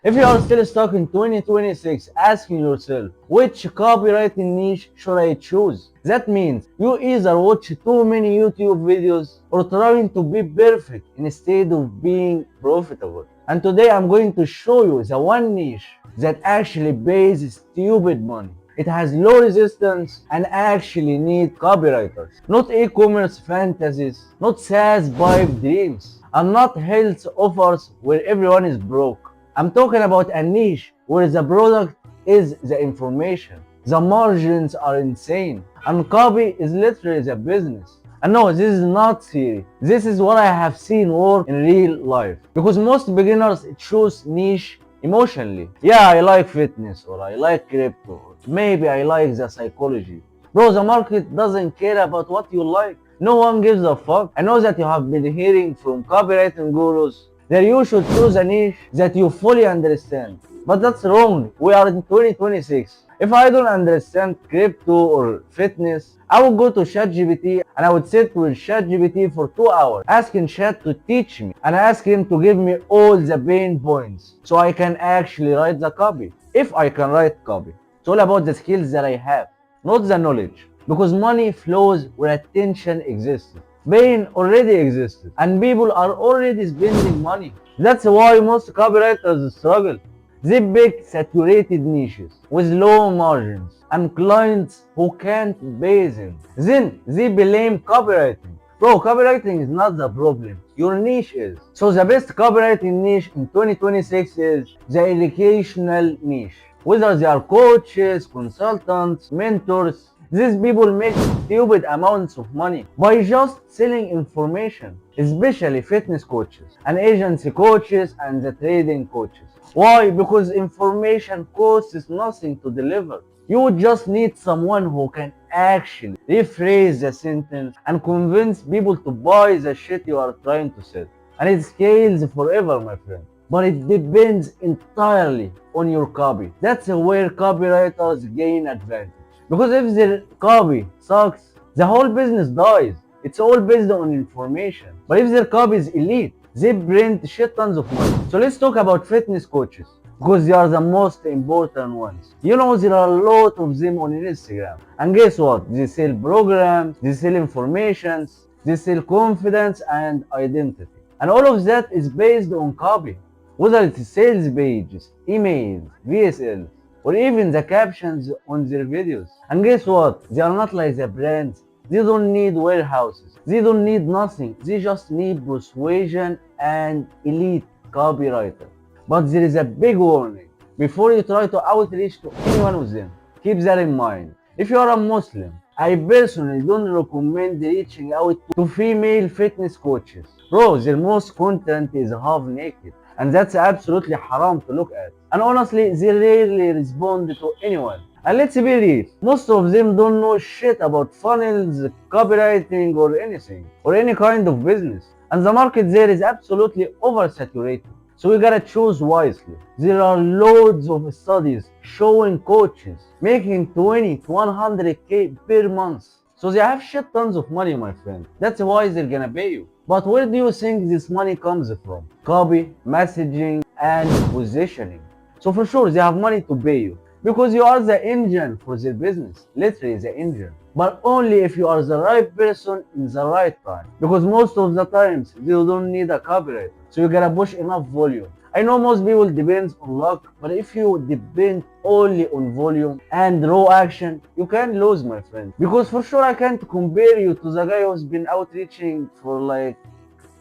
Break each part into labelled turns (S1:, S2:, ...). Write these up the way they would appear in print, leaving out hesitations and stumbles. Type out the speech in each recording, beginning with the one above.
S1: If you are still stuck in 2026 asking yourself, which copywriting niche should I choose? That means you either watch too many YouTube videos or trying to be perfect instead of being profitable. And today I'm going to show you the one niche that actually pays stupid money. It has low resistance and actually need copywriters. Not e-commerce fantasies, not SaaS pipe dreams, and not health offers where everyone is broke. I'm talking about a niche where the product is the information. The margins are insane. And copy is literally the business. And no, this is not theory. This is what I have seen work in real life. Because most beginners choose niche emotionally. Yeah, I like fitness, or I like crypto, or maybe I like the psychology. Bro, the market doesn't care about what you like. No one gives a fuck. I know that you have been hearing from copywriting gurus that you should choose a niche that you fully understand. But that's wrong. We are in 2026. If I don't understand crypto or fitness, I would go to ChatGPT and I would sit with ChatGPT for 2 hours, asking Chat to teach me and ask him to give me all the pain points so I can actually write the copy. If I can write copy. It's all about the skills that I have, not the knowledge. Because money flows where attention exists. Pain already existed, and people are already spending money. That's why most copywriters struggle. They pick saturated niches with low margins and clients who can't pay them. Then they blame copywriting. Bro, copywriting is not the problem. Your niche is. So the best copywriting niche in 2026 is the educational niche. Whether they are coaches, consultants, mentors, these people make stupid amounts of money by just selling information, especially fitness coaches and agency coaches and the trading coaches. Why? Because information costs nothing to deliver. You just need someone who can actually rephrase the sentence and convince people to buy the shit you are trying to sell. And it scales forever, my friend. But it depends entirely on your copy. That's where copywriters gain advantage. Because if their copy sucks, the whole business dies. It's all based on information. But if their copy is elite, they print shit tons of money. So let's talk about fitness coaches. Because they are the most important ones. You know, there are a lot of them on Instagram. And guess what? They sell programs, they sell informations, they sell confidence and identity. And all of that is based on copy. Whether it's sales pages, emails, VSLs, or even the captions on their videos. And guess what? They are not like the brands. They don't need warehouses. They don't need nothing. They just need persuasion and elite copywriter. But there is a big warning. Before you try to outreach to anyone with them, keep that in mind. If you are a Muslim, I personally don't recommend reaching out to female fitness coaches. Bro, their most content is half naked. And that's absolutely haram to look at. And honestly, they rarely respond to anyone. And let's be real, most of them don't know shit about funnels, copywriting, or anything, or any kind of business. And the market there is absolutely oversaturated. So we gotta choose wisely. There are loads of studies showing coaches making 20 to 100k per month. So they have shit tons of money, my friend. That's why they're gonna pay you. But where do you think this money comes from? Copy, messaging, and positioning. So for sure, they have money to pay you. Because you are the engine for their business. Literally the engine. But only if you are the right person in the right time. Because most of the times, they don't need a copywriter. So you gotta push enough volume. I know most people depend on luck, but if you depend only on volume and raw action, you can lose, my friend. Because for sure I can't compare you to the guy who's been outreaching for like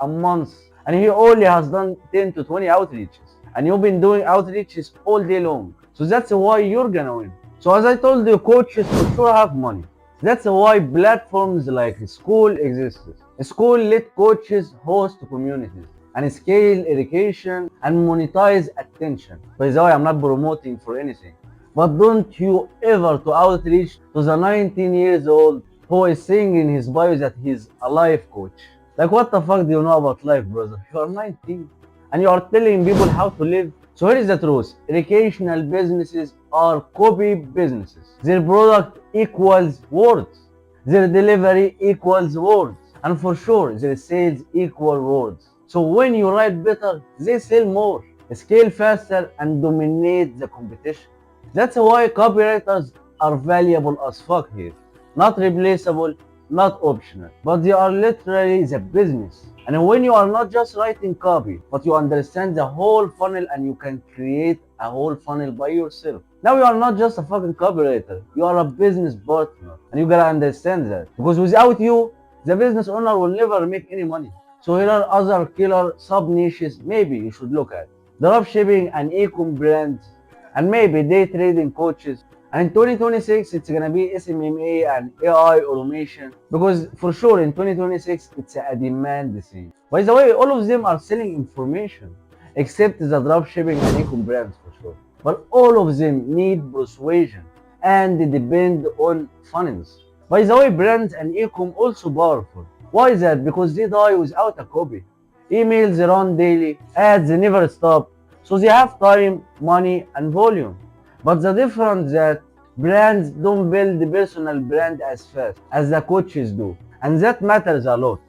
S1: a month and he only has done 10 to 20 outreaches. And you've been doing outreaches all day long. So that's why you're gonna win. So as I told you, coaches for sure have money. That's why platforms like School exist. School let coaches host communities and scale education and monetize attention. By the way, I'm not promoting for anything. But don't you ever to outreach to the 19 years old who is saying in his bio that he's a life coach. Like what the fuck do you know about life, brother? You are 19 and you are telling people how to live. So here is the truth. Educational businesses are copy businesses. Their product equals words. Their delivery equals words. And for sure, their sales equal words. So when you write better, they sell more. scale faster, and dominate the competition. That's why copywriters are valuable as fuck here. Not replaceable, not optional, but they are literally the business. And when you are not just writing copy, but you understand the whole funnel and you can create a whole funnel by yourself. Now you are not just a fucking copywriter, you are a business partner. And you gotta understand that. Because without you, the business owner will never make any money. So here are other killer sub niches maybe you should look at. Dropshipping and e-com brands, and maybe day trading coaches. And in 2026, it's gonna be SMMA and AI automation because for sure in 2026 it's a demand scene. By the way, all of them are selling information except the dropshipping and e-com brands for sure. But all of them need persuasion and they depend on funnels. By the way, brands and e-com also powerful. Why is that? Because they die without a copy. Emails run daily, ads never stop, so they have time, money, and volume. But the difference that brands don't build the personal brand as fast as the coaches do, and that matters a lot.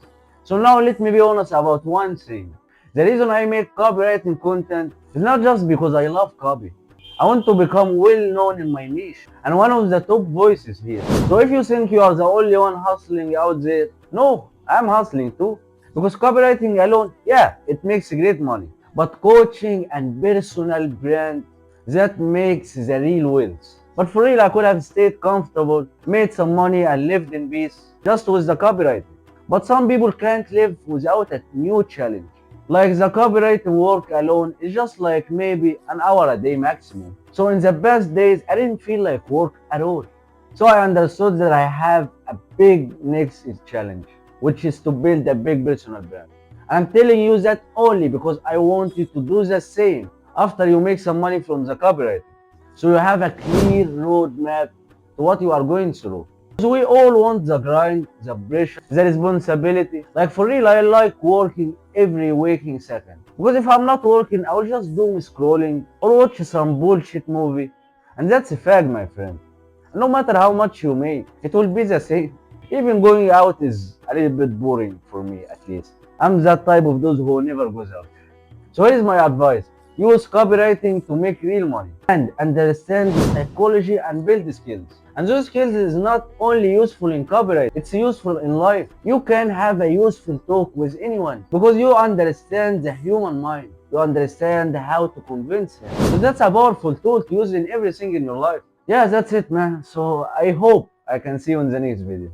S1: So now let me be honest about one thing. The reason I make copywriting content is not just because I love copy. I want to become well known in my niche and one of the top voices here. So if you think you are the only one hustling out there, no, I'm hustling too. Because copywriting alone, yeah, it makes great money. But coaching and personal brand, that makes the real wealth. But for real, I could have stayed comfortable, made some money and lived in peace just with the copywriting. But some people can't live without a new challenge. Like the copywriting work alone is just like maybe an hour a day maximum. So in the best days, I didn't feel like work at all. So I understood that I have a big next challenge, which is to build a big personal brand. I'm telling you that only because I want you to do the same after you make some money from the copywriting. So you have a clear roadmap to what you are going through. So we all want the grind, the pressure, the responsibility. Like for real, I like working every waking second. Because if I'm not working, I will just doom scrolling or watch some bullshit movie. And that's a fact, my friend. No matter how much you make, it will be the same. Even going out is a little bit boring for me at least. I'm that type of those who never goes out. So here's my advice. Use copywriting to make real money and understand the psychology and build skills. And those skills is not only useful in copyright, it's useful in life. You can have a useful talk with anyone because you understand the human mind. You understand how to convince him. So that's a powerful tool to use in everything in your life. Yeah, that's it, man. So I hope I can see you in the next video.